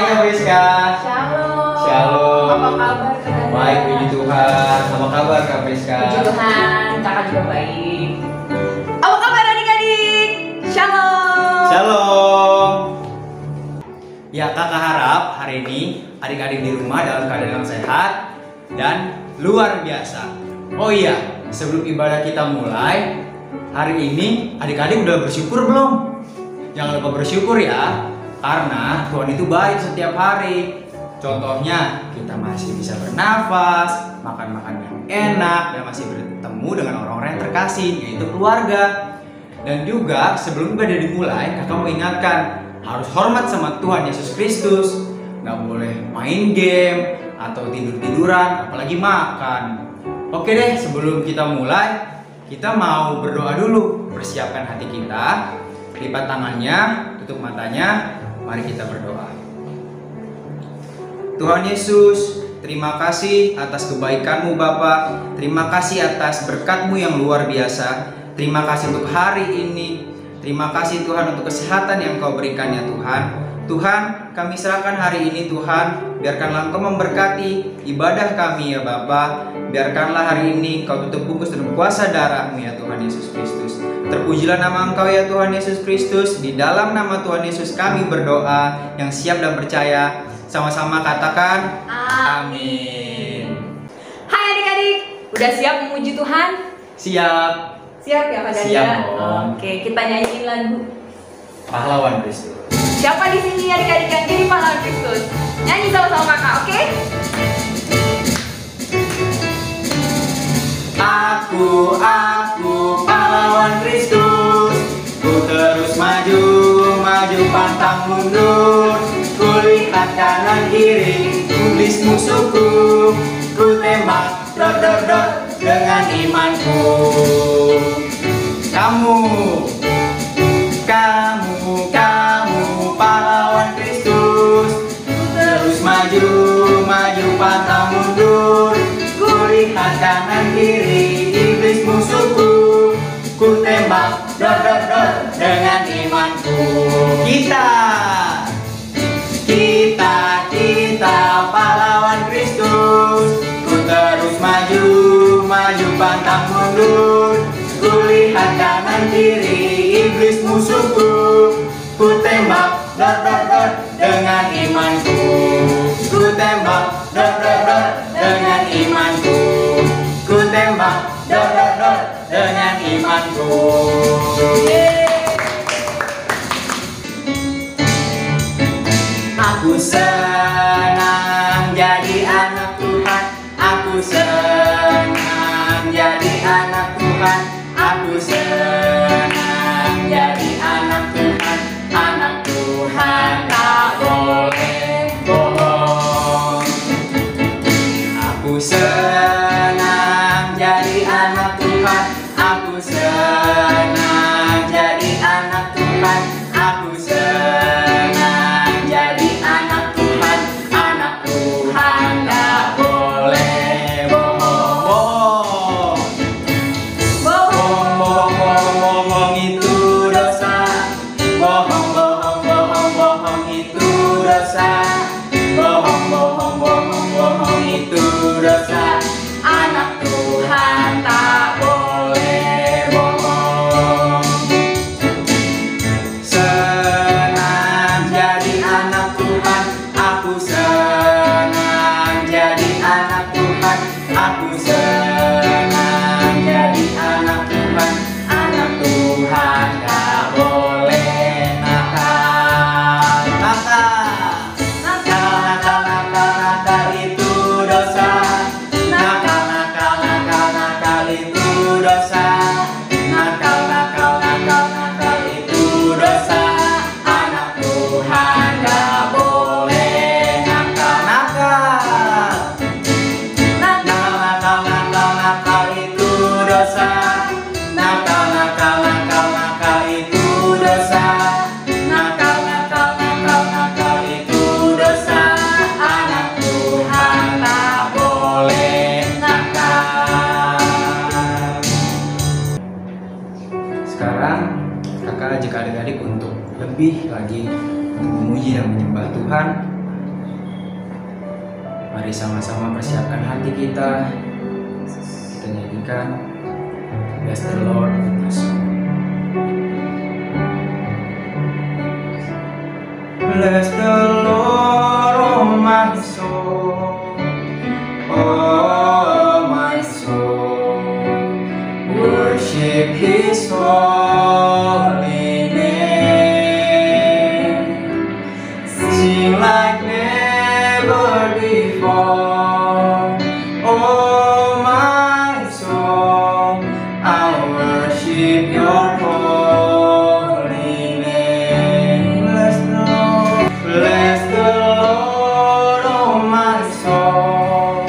Hai Kak Priska. Shalom. Shalom. Apa kabar Kak? Baik, puji Tuhan. Apa kabar Kak Priska? Puji Tuhan, kakak juga baik. Apa kabar adik-adik? Shalom. Shalom. Ya, Kakak harap hari ini adik-adik di rumah dalam keadaan yang sehat dan luar biasa. Oh iya, sebelum ibadah kita mulai, hari ini adik-adik udah bersyukur belum? Jangan lupa bersyukur ya, karena Tuhan itu baik setiap hari. Contohnya, kita masih bisa bernafas, makan-makan yang enak, dan masih bertemu dengan orang-orang yang terkasih, yaitu keluarga. Dan juga sebelum ibadah dimulai, kakak mau ingatkan, harus hormat sama Tuhan Yesus Kristus. Nggak boleh main game atau tidur-tiduran, apalagi makan. Oke deh, sebelum kita mulai, kita mau berdoa dulu. Persiapkan hati kita, lipat tangannya, tutup matanya, mari kita berdoa. Tuhan Yesus, terima kasih atas kebaikan-Mu Bapa. Terima kasih atas berkat-Mu yang luar biasa. Terima kasih untuk hari ini. Terima kasih Tuhan untuk kesehatan yang Kau berikan ya Tuhan. Tuhan, kami serahkan hari ini Tuhan. Biarkanlah Engkau memberkati ibadah kami ya Bapa. Biarkanlah hari ini Kau tutup bungkus dengan kuasa darah-Mu ya Tuhan Yesus Kristus. Terpujilah nama Engkau ya Tuhan Yesus Kristus. Di dalam nama Tuhan Yesus kami berdoa yang siap dan percaya. Sama-sama katakan amin. Hai adik-adik, udah siap memuji Tuhan? Siap. Siap ya Kak Danda? Siap dong. Oke, kita nyanyiin lagu. Pahlawan Kristus. Siapa di sini adik-adik yang jadi pahlawan Kristus? Nyanyi sama-sama kakak, oke? Aku pahlawan Kristus. Ku terus maju, maju pantang mundur. Ku lihat kanan kiri, iblis musuhku. Ku tembak, dor dor dor dengan imanku. Kamu pahlawan Kristus. Ku terus maju, maju pantang mundur. Ku lihat kanan kiri, iblis musuhku. Ku tembak, dor dor dor dengan imanku. Kita pahlawan Kristus. Ku terus maju, maju pantang mundur. Ku lihat kanan kiri, iblis musuhku. Ku tembak, dor dor dor dengan imanku. Ku tembak, dor dor dor dengan imanku. Ku tembak, dor dor dor dengan imanku. Aku senang jadi anak Tuhan. Aku senang jadi anak Tuhan. Aku senang jadi anak Tuhan. Anak Tuhan tak boleh bohong. Aku senang jadi anak Tuhan. Aku senang jadi anak Tuhan. Aku senang jadi anak Tuhan. Anak Tuhan tak boleh bohong. Bohong itu dosa. Bohong itu dosa. Bohong itu dosa. Anak Tuhan tak boleh bohong. Senang jadi anak Tuhan. Aku senang jadi anak Tuhan. Aku senang jadi anak Tuhan. Anak Tuhan tak boleh nakal. Nakal itu dosa. Nakal itu dosa. Nakal itu dosa. Anak Tuhan gak boleh nakal. Nakal itu dosa. Nakal itu dosa. Nakal itu dosa. Anak Tuhan tak boleh nakal. Sekarang kakak ajak adik-adik untuk lebih lagi memuji dan menyembah Tuhan Mari sama-sama persiapkan hati kita. Kita nyanyikan Bless the Lord with us. Bless the Lord, oh my soul, oh my soul, worship His holy name, sing like never before, oh my soul, I worship Your holy name. Bless the Lord, oh my soul,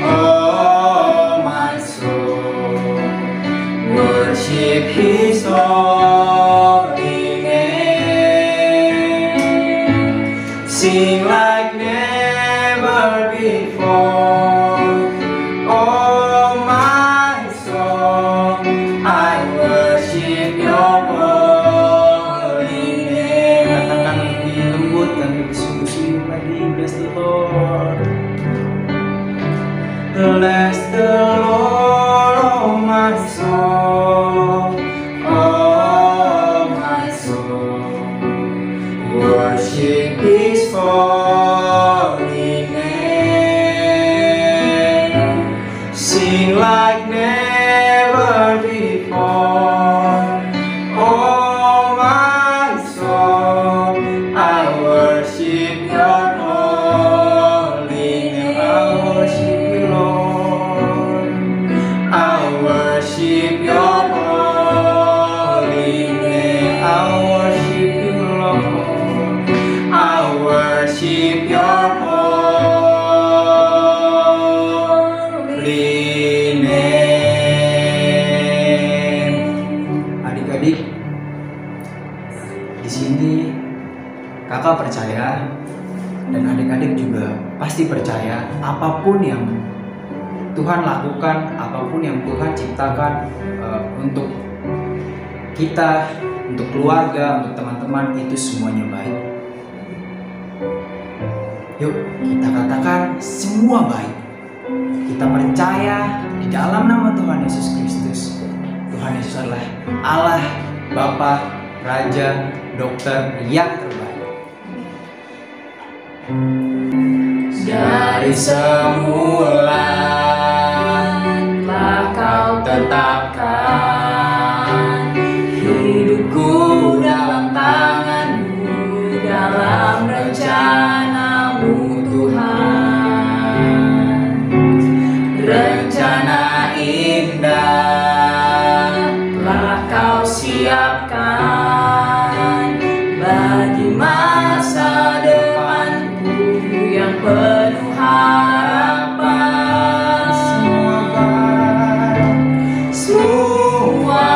oh my soul, worship His holy name, sing like never before, oh my soul, I worship Your holy name. Katakan lebih lembut dan lebih sungguh-sungguh lagi. Bless the Lord. Bless the Lord, oh my soul, oh my soul, worship His holy name, sing like never before, oh my soul, I worship Your holy name. I worship You, Lord, I worship Your holy name. I worship You, Lord, I worship Your holy name. Adik-adik, di sini kakak percaya dan adik-adik juga pasti percaya apapun yang Tuhan lakukan, apapun yang Tuhan ciptakan untuk kita, untuk keluarga, untuk teman-teman, itu semuanya baik. Yuk kita katakan semua baik. Kita percaya di dalam nama Tuhan Yesus Kristus. Tuhan Yesus adalah Allah, Bapa, Raja, Dokter yang terbaik. Dari semula telah Kau tetapkan hidupku dalam tangan-Mu, dalam rencana-Mu Tuhan. Rencana indah telah Kau siapkan bagi masa depanku yang penuh harapan. Semua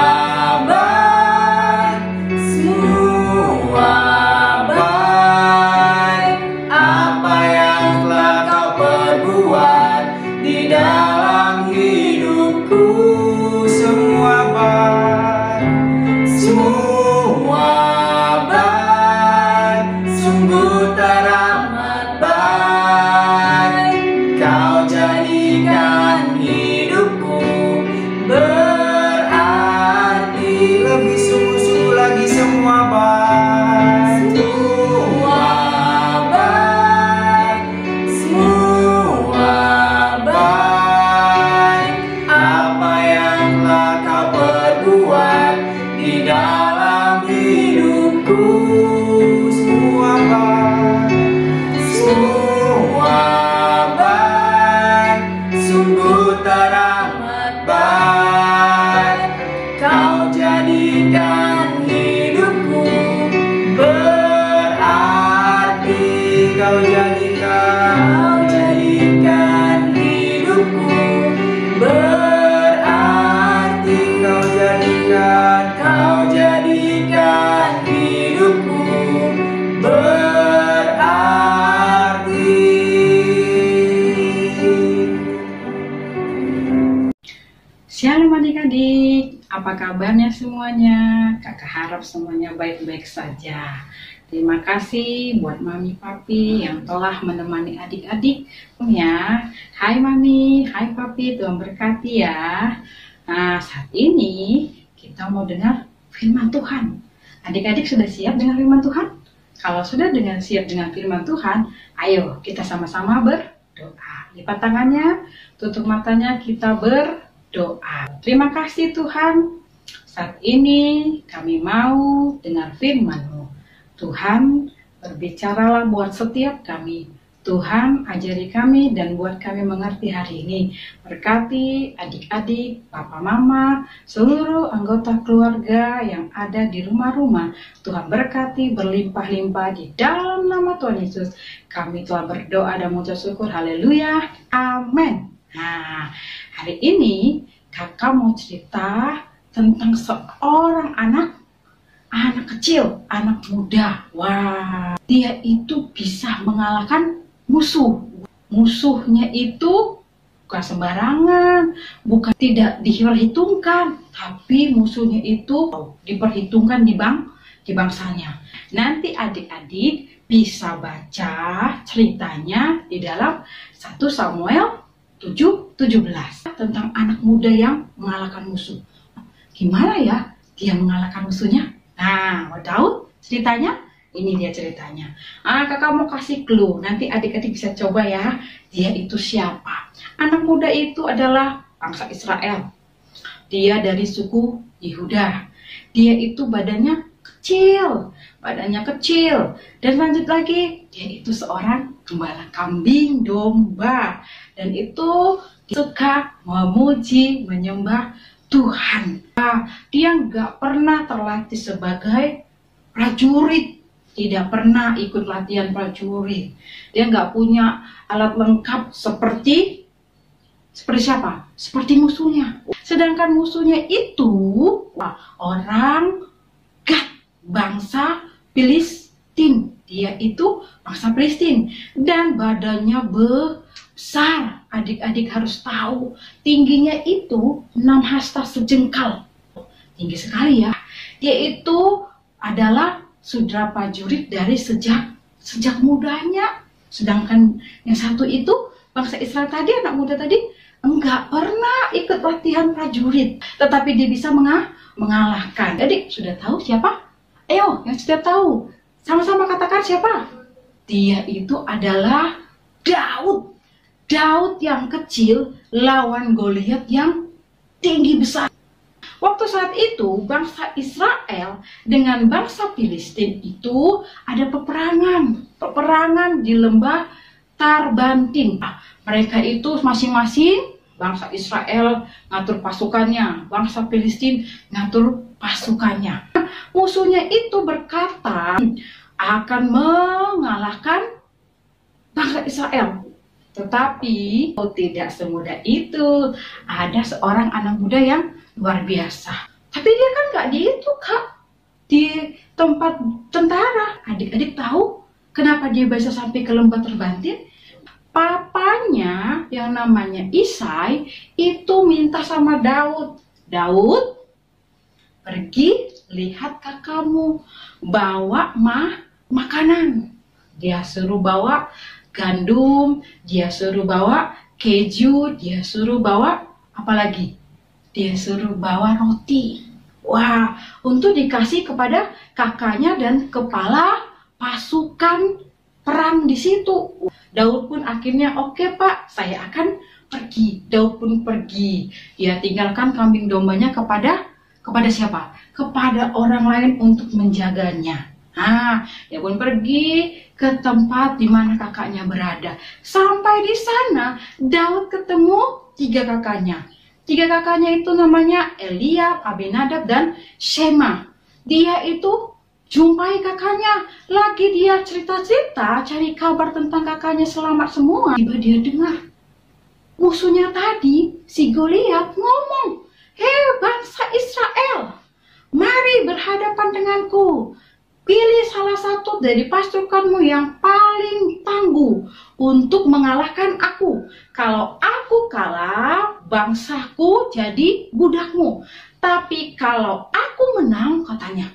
baik, semua baik. Apa yang telah Kau perbuat di dalam hidupku, semua baik, semua baik, sungguh teramat baik. Kau jadikan hidupku berarti, lebih sungguh-sungguh lagi. Semua baik, semua baik, semua baik. Apa yang telah Kau perbuat di dalam hidupku, semua baik, semua baik, sungguh teramat baik. Kau jadikan hidupku berarti. Kau jadikan hidupku berarti. Kau jadikan hidupku berarti. Shalom adik-adik, apa kabarnya semuanya? Kakak harap semuanya baik-baik saja. Terima kasih buat Mami Papi yang telah menemani adik-adik ya. Hai Mami, hai Papi, Tuhan berkati ya. Nah, saat ini kita mau dengar firman Tuhan. Adik-adik sudah siap dengan firman Tuhan? Kalau sudah siap dengan firman Tuhan, ayo kita sama-sama berdoa. Lipat tangannya, tutup matanya, kita berdoa. Terima kasih Tuhan. Saat ini kami mau dengar firman-Mu. Tuhan, berbicaralah buat setiap kami. Tuhan, ajari kami dan buat kami mengerti hari ini. Berkati adik-adik, papa mama, seluruh anggota keluarga yang ada di rumah-rumah. Tuhan berkati berlimpah-limpah di dalam nama Tuhan Yesus. Kami telah berdoa dan mengucap syukur. Haleluya. Amin. Nah, hari ini kakak mau cerita tentang seorang anak kecil, anak muda. Wah, dia itu bisa mengalahkan musuh. Musuhnya itu bukan sembarangan, bukan tidak diperhitungkan, tapi musuhnya itu diperhitungkan di bangsanya. Nanti adik-adik bisa baca ceritanya di dalam 1 Samuel 7:17 tentang anak muda yang mengalahkan musuh. Gimana ya dia mengalahkan musuhnya? Nah, mau tahu ceritanya? Ini dia ceritanya. Kakak mau kasih clue. Nanti adik-adik bisa coba ya. Dia itu siapa? Anak muda itu adalah bangsa Israel. Dia dari suku Yehuda. Dia itu badannya kecil. Dan lanjut lagi, dia itu seorang gembala kambing domba. Dan itu suka memuji, menyembah Tuhan. Dia nggak pernah terlatih sebagai prajurit, tidak pernah ikut latihan prajurit. Dia nggak punya alat lengkap seperti siapa? Seperti musuhnya. Sedangkan musuhnya itu orang Gad, bangsa Filistin. Dia itu bangsa Filistin dan badannya besar. Adik-adik harus tahu, tingginya itu 6 hasta sejengkal. Tinggi sekali ya. Dia itu adalah sudra prajurit dari sejak mudanya. Sedangkan yang satu itu, bangsa Israel tadi, anak muda tadi, enggak pernah ikut latihan prajurit. Tetapi dia bisa mengalahkan. Jadi sudah tahu siapa? Ayo, yang sudah tahu. Sama-sama katakan siapa? Dia itu adalah Daud. Daud yang kecil lawan Goliat yang tinggi besar. Waktu saat itu bangsa Israel dengan bangsa Filistin itu ada peperangan di lembah Tarbantin. Mereka itu masing-masing, bangsa Israel ngatur pasukannya, bangsa Filistin ngatur pasukannya. Musuhnya itu berkata akan mengalahkan bangsa Israel. Tetapi tidak semudah itu. Ada seorang anak muda yang luar biasa. Tapi dia kan nggak di tempat tentara. Adik-adik tahu kenapa dia bisa sampai ke lembah Tarbantin? Papanya yang namanya Isai itu minta sama Daud. Daud, pergi lihat kakakmu, bawa makanan. Dia suruh bawa gandum, dia suruh bawa keju, dia suruh bawa apa lagi? Dia suruh bawa roti. Wah, untuk dikasih kepada kakaknya dan kepala pasukan perang di situ. Daud pun akhirnya oke Pak, saya akan pergi. Daud pun pergi. Dia tinggalkan kambing dombanya kepada siapa? Kepada orang lain untuk menjaganya. Dia pun pergi ke tempat di mana kakaknya berada. Sampai di sana, Daud ketemu 3 kakaknya. 3 kakaknya itu namanya Eliab, Abinadab, dan Shema. Dia itu jumpai kakaknya. Lagi dia cerita-cerita, cari kabar tentang kakaknya selamat semua. Tiba dia dengar musuhnya tadi, si Goliat ngomong, "Hei bangsa Israel, mari berhadapan denganku. Pilih salah satu dari pasukanmu yang paling tangguh untuk mengalahkan aku. Kalau aku kalah, bangsaku jadi budakmu. Tapi kalau aku menang," katanya,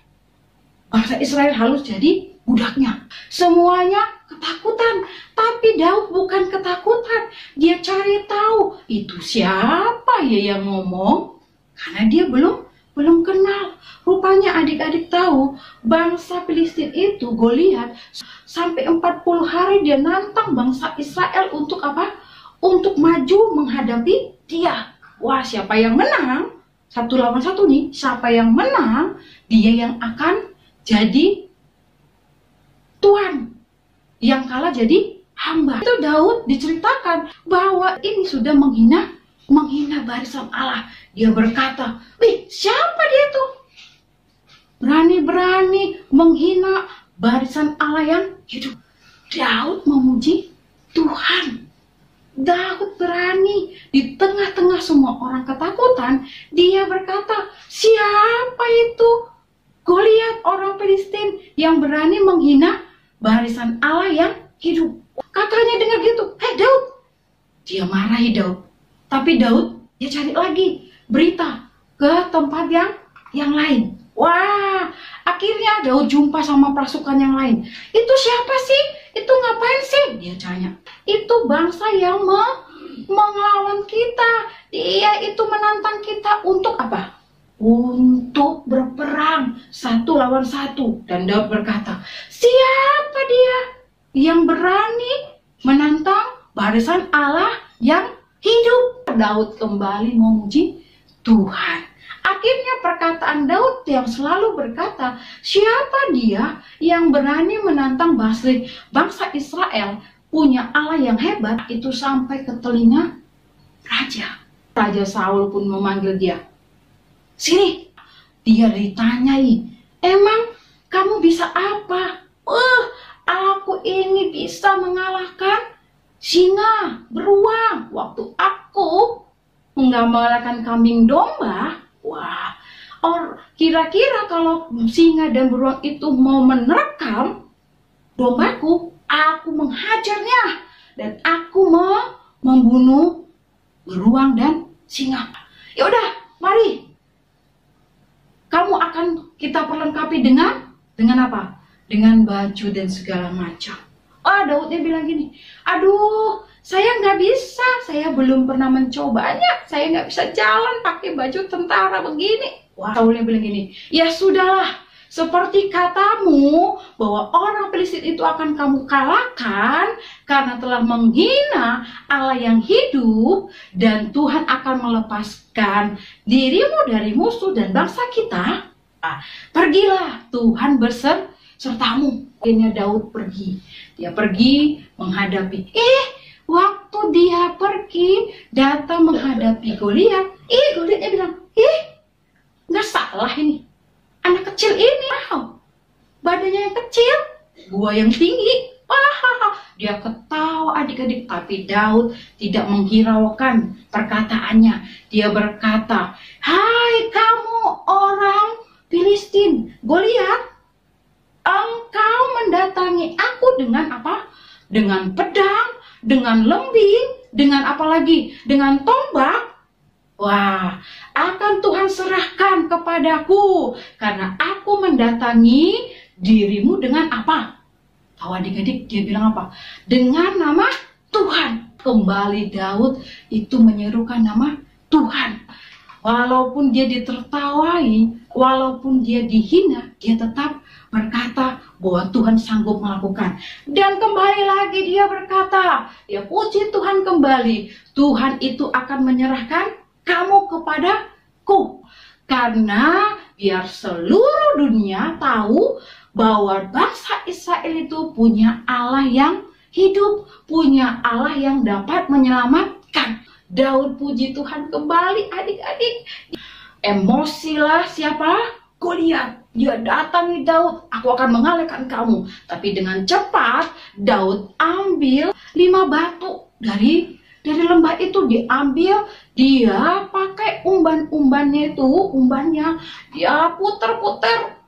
bangsa Israel harus jadi budaknya. Semuanya ketakutan, tapi Daud bukan ketakutan. Dia cari tahu itu siapa ya yang ngomong, karena dia belum kenal. Rupanya adik-adik tahu bangsa Filistin itu Goliat sampai 40 hari dia nantang bangsa Israel untuk apa? Untuk maju menghadapi dia. Wah, siapa yang menang? 1 lawan 1 nih. Siapa yang menang? Dia yang akan jadi tuan. Yang kalah jadi hamba. Itu Daud diceritakan bahwa ini sudah menghina barisan Allah. Dia berkata, "Wih, siapa dia tuh? Berani-berani menghina barisan Allah yang hidup." Daud memuji Tuhan. Daud berani di tengah-tengah semua orang ketakutan. Dia berkata, "Siapa itu Goliat orang Filistin yang berani menghina barisan Allah yang hidup?" Katanya dengar gitu, "Hei Daud." Dia marahi Daud. Tapi Daud dia cari lagi berita ke tempat yang lain. Wah, akhirnya Daud jumpa sama pasukan yang lain. "Itu siapa sih? Itu ngapain sih?" Dia tanya. "Itu bangsa yang melawan kita. Dia itu menantang kita untuk apa? Untuk berperang 1 lawan 1. Dan Daud berkata, "Siapa dia yang berani menantang barisan Allah yang hidup?" Daud kembali memuji Tuhan. Akhirnya perkataan Daud yang selalu berkata, "Siapa dia yang berani menantang bangsa Israel punya Allah yang hebat?" Itu sampai ke telinga raja. Raja Saul pun memanggil dia. "Sini." Dia ditanyai, "Emang kamu bisa apa?" Aku ini bisa mengalahkan singa, beruang. Waktu aku mengalahkan kambing domba." Wah, kira-kira kalau singa dan beruang itu mau menerkam dombaku, aku menghajarnya dan aku membunuh beruang dan singa. Ya udah, mari. Kamu akan kita perlengkapi dengan apa? Dengan baju dan segala macam. Daudnya bilang gini, "Aduh, saya nggak bisa, saya belum pernah mencobanya, saya nggak bisa jalan pakai baju tentara begini." Wah, Saulnya bilang gini, "Ya sudahlah, seperti katamu bahwa orang Filistin itu akan kamu kalahkan karena telah menghina Allah yang hidup, dan Tuhan akan melepaskan dirimu dari musuh dan bangsa kita. Pergilah, Tuhan bersertamu." Akhirnya Daud pergi. Dia pergi menghadapi. Waktu dia pergi datang menghadapi Goliat, Goliatnya bilang, nggak salah ini. Anak kecil ini, badannya yang kecil, gua yang tinggi. Dia ketawa adik-adik, tapi Daud tidak menghiraukan perkataannya. Dia berkata, "Hai kamu orang Filistin, Goliat, engkau mendatangi aku dengan apa? Dengan pedang, dengan lembing, dengan apa lagi? Dengan tombak. Wah, akan Tuhan serahkan kepadaku karena aku mendatangi dirimu dengan apa?" Tahu adik-adik, dia bilang apa? "Dengan nama Tuhan." Kembali Daud itu menyerukan nama Tuhan. Walaupun dia ditertawai, walaupun dia dihina, dia tetap berkata bahwa Tuhan sanggup melakukan. Dan kembali lagi dia berkata, dia puji Tuhan kembali, "Tuhan itu akan menyerahkan kamu kepadaku." Karena biar seluruh dunia tahu bahwa bangsa Israel itu punya Allah yang hidup, punya Allah yang dapat menyelamatkan. Daud puji Tuhan kembali adik-adik. Emosilah siapa? Goliat. Dia datangi Daud, "Aku akan mengalahkan kamu." Tapi dengan cepat Daud ambil 5 batu dari lembah itu, diambil, dia pakai umbannya itu, dia puter-puter.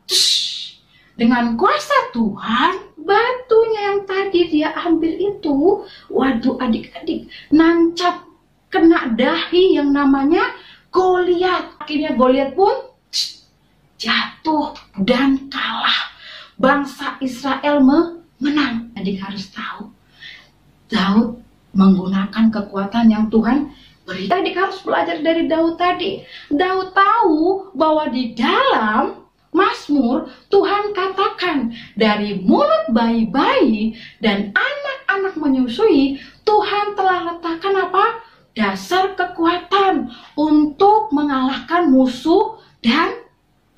Dengan kuasa Tuhan, batunya yang tadi dia ambil itu, waduh adik-adik, nancap kena dahi yang namanya Goliat. Akhirnya Goliat pun jatuh dan kalah. bangsa Israel menang. Adik harus tahu, Daud menggunakan kekuatan yang Tuhan beri. Adik harus belajar dari Daud tadi. Daud tahu bahwa di dalam Mazmur Tuhan katakan dari mulut bayi-bayi dan anak-anak menyusui, Tuhan telah letakkan apa? Dasar kekuatan untuk mengalahkan musuh dan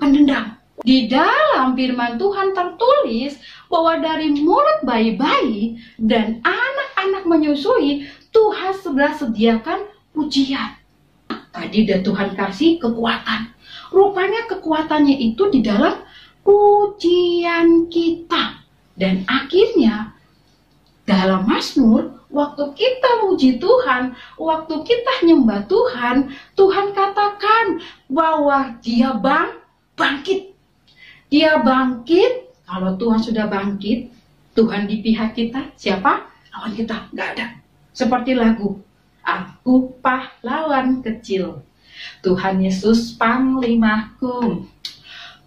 pendendam. Di dalam firman Tuhan tertulis bahwa dari mulut bayi-bayi dan anak-anak menyusui, Tuhan sudah sediakan pujian. Tadi udah Tuhan kasih kekuatan. Rupanya kekuatannya itu di dalam pujian kita. Dan akhirnya dalam Mazmur, waktu kita muji Tuhan, waktu kita nyembah Tuhan, Tuhan katakan bahwa Dia bangkit. Dia bangkit. Kalau Tuhan sudah bangkit, Tuhan di pihak kita, siapa? Lawan kita, nggak ada. Seperti lagu, Aku pahlawan kecil, Tuhan Yesus panglimaku.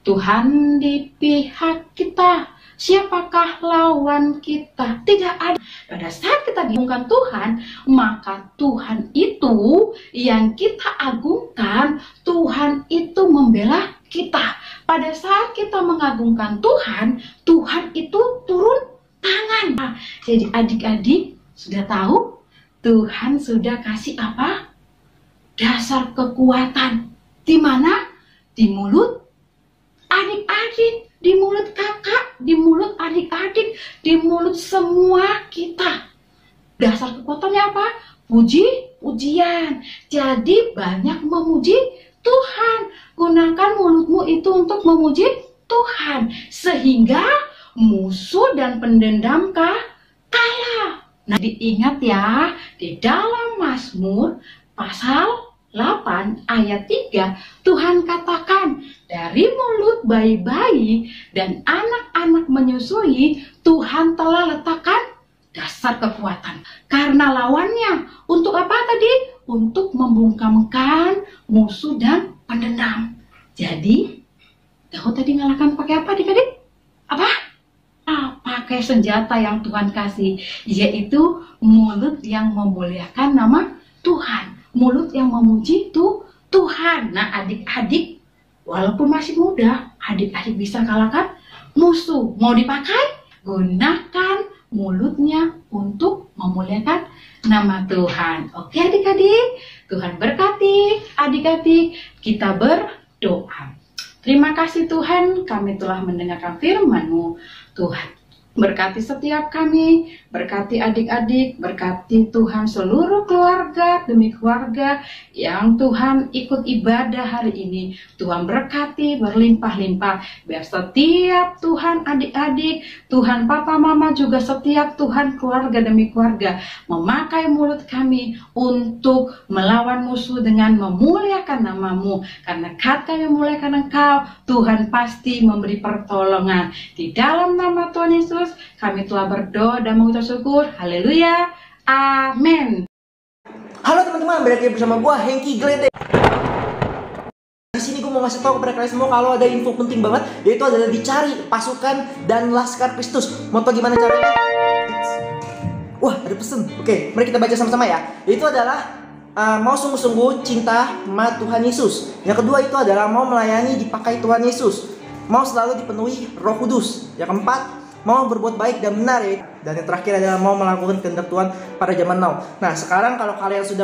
Tuhan di pihak kita, siapakah lawan kita? Tidak ada. Pada saat kita diagungkan Tuhan, maka Tuhan itu yang kita agungkan, Tuhan itu membela kita. Pada saat kita mengagungkan Tuhan, Tuhan itu turun tangan. Nah, jadi adik-adik sudah tahu, Tuhan sudah kasih apa? Dasar kekuatan. Di mana? Di mulut adik-adik, di mulut kakak, di mulut adik-adik, di mulut semua kita. Dasar kekuatannya apa? Pujian. Jadi banyak memuji Tuhan. Gunakan mulutmu itu untuk memuji Tuhan. Sehingga musuh dan pendendam kalah. Nah, diingat ya, di dalam Mazmur pasal 8 ayat 3, Tuhan katakan, dari mulut bayi-bayi dan anak-anak menyusui, Tuhan telah letakkan dasar kekuatan. Karena lawannya, untuk apa tadi? Untuk membungkamkan musuh dan pendendam. Jadi, Daud tadi ngalahkan pakai apa adik-adik? Apa? Pakai senjata yang Tuhan kasih, yaitu mulut yang memuliakan nama Tuhan. Mulut yang memuji Tuhan. Nah, adik-adik, walaupun masih muda, adik-adik bisa kalahkan musuh. Mau dipakai? Gunakan mulutnya untuk memuliakan nama Tuhan. Oke adik-adik, Tuhan berkati adik-adik. Kita berdoa. Terima kasih Tuhan, kami telah mendengarkan firman-Mu. Tuhan berkati setiap kami, berkati adik-adik, berkati Tuhan seluruh keluarga demi keluarga yang Tuhan ikut ibadah hari ini. Tuhan berkati berlimpah-limpah, biar setiap Tuhan adik-adik, Tuhan papa mama juga setiap Tuhan keluarga demi keluarga memakai mulut kami untuk melawan musuh dengan memuliakan nama-Mu. Karena kata yang memuliakan Engkau, Tuhan pasti memberi pertolongan. Di dalam nama Tuhan Yesus, kami telah berdoa dan mengucap syukur. Haleluya. Amin. Halo teman-teman, balik lagi bersama gua Hengki Glede. Di sini gue mau ngasih tahu kepada kalian semua kalau ada info penting banget, yaitu adalah dicari pasukan dan laskar Kristus. Mau tau gimana caranya? Wah, ada pesen. Oke, mari kita baca sama-sama ya. Yaitu adalah mau sungguh-sungguh cinta sama Tuhan Yesus. Yang kedua itu adalah mau melayani dipakai Tuhan Yesus. Mau selalu dipenuhi Roh Kudus. Yang keempat, mau berbuat baik dan benar ya. Dan yang terakhir adalah mau melakukan kehendak Tuhan pada zaman now. Nah, sekarang kalau kalian sudah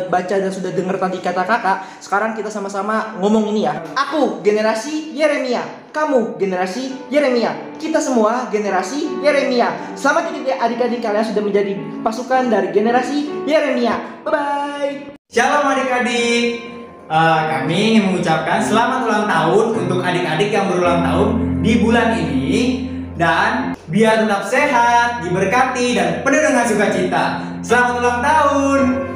baca dan sudah dengar tadi kata kakak, sekarang kita sama-sama ngomong ini ya. Aku generasi Yeremia, kamu generasi Yeremia, kita semua generasi Yeremia. Selamat adik-adik, kalian sudah menjadi pasukan dari generasi Yeremia. Bye-bye. Shalom adik-adik. Kami ingin mengucapkan selamat ulang tahun untuk adik-adik yang berulang tahun di bulan ini. Dan biar tetap sehat, diberkati, dan penuh dengan sukacita. Selamat ulang tahun.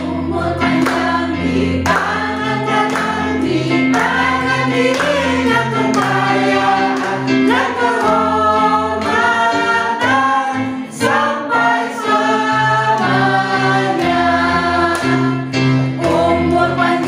Umur panjang di tangan kanan, di tangan kiri, dan kekayaan dan kehormatan sampai selamanya. Umur panjang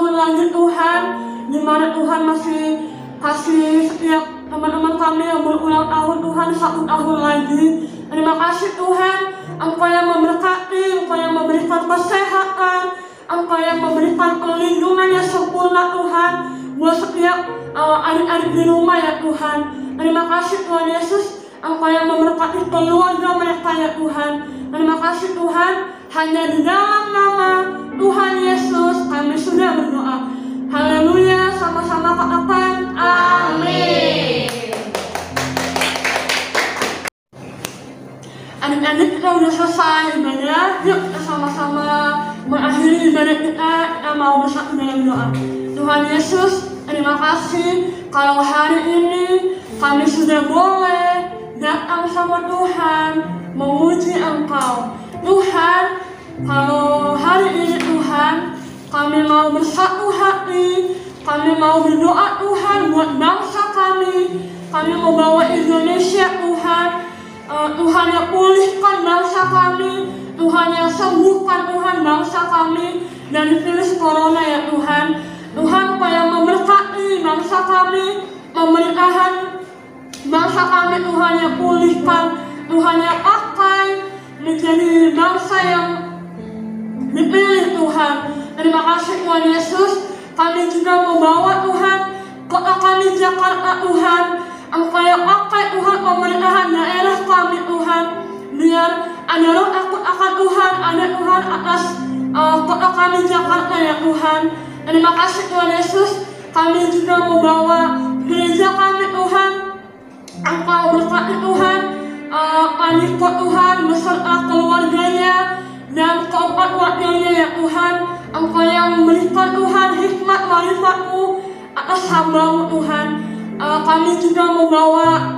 tahun lagi Tuhan, di mana Tuhan masih kasih setiap teman-teman kami yang berulang tahun Tuhan 1 tahun lagi. Terima kasih Tuhan, Engkau yang memberkati, Engkau yang memberikan kesehatan, Engkau yang memberikan perlindungan yang sempurna Tuhan buat setiap adik-adik di rumah ya Tuhan. Terima kasih Tuhan Yesus, Engkau yang memberkati keluarga mereka ya Tuhan. Terima kasih Tuhan, hanya di dalam nama Tuhan Yesus kami sudah berdoa. Haleluya, sama-sama katakan amin. Adik-adik, kita udah selesai ibadah. Yuk kita sama-sama mengakhiri ibadah kita mau bersatu dalam doa. Tuhan Yesus, terima kasih kalau hari ini kami sudah boleh datang sama Tuhan, memuji Engkau. Tuhan, kalau hari ini Tuhan, kami mau bersatu hati, kami mau berdoa Tuhan buat bangsa kami mau bawa Indonesia Tuhan, Tuhan yang pulihkan bangsa kami, Tuhan yang sembuhkan Tuhan bangsa kami dari virus corona ya Tuhan. Tuhan Kau yang memberkati bangsa kami, pemerintahan bangsa kami Tuhan yang pulihkan, Tuhan yang pakai menjadi bangsa yang dipilih Tuhan. Terima kasih Tuhan Yesus. Kami juga membawa Tuhan kota kami Jakarta Tuhan. Engkau yang pakai Tuhan pemerintahan daerah kami Tuhan, biar ada roh takut akan Tuhan, ada Tuhan atas kota kami Jakarta ya Tuhan. Terima kasih Tuhan Yesus. Kami juga membawa gereja kami Tuhan. Engkau berkati Tuhan, Paniko Tuhan beserta keluarganya dan keempat wakilnya ya Tuhan. Engkau yang memberikan Tuhan hikmat marifat-Mu atas hamba-Mu Tuhan. Kami juga membawa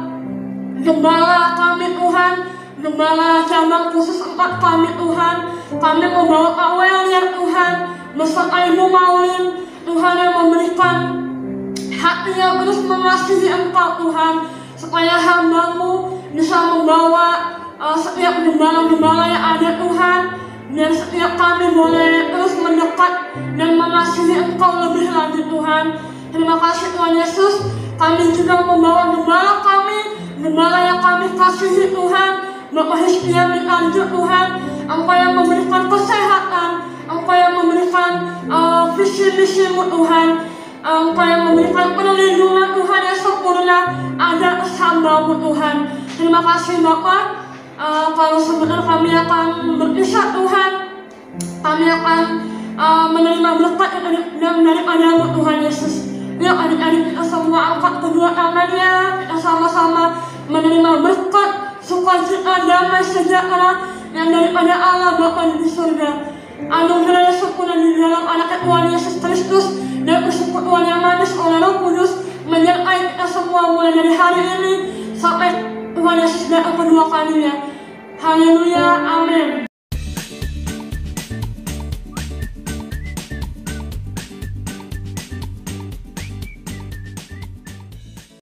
gembala kami Tuhan, gembala cabang khusus 4 kami Tuhan. Kami membawa awel ya Tuhan beserta Ibu Maulin, Tuhan yang memberikan hati yang terus mengasihi Engkau Tuhan, supaya hamba-Mu bisa membawa setiap gembala-gembala yang ada Tuhan, dan setiap kami boleh terus mendekat dan mengasihi Engkau lebih lagi Tuhan. Terima kasih Tuhan Yesus. Kami juga membawa gembala kami, gembala yang kami kasihi Tuhan, Bapak Hizkiah Mikarjo Tuhan. Engkau yang memberikan kesehatan, Engkau yang memberikan visi-misi-Mu Tuhan, Engkau yang memberikan perlindungan Tuhan yang sempurna ada atas hamba-Mu Tuhan. Terima kasih Bapak. Kalau sebentar kami akan berpisah Tuhan, kami akan menerima berkat yang daripada-Mu Tuhan Yesus. Yuk adik-adik kita semua angkat kedua tangannya, kita sama-sama menerima berkat, sukacita, damai, sejahtera yang daripada Allah Bapa di surga. Anugerah yang sempurna di dalam anak Tuhan Yesus Kristus dan persekutuan yang manis oleh Roh Kudus menyertai kita semua mulai dari hari ini sampai Tuhan Yesus datang kedua kalinya. Haleluya, amin.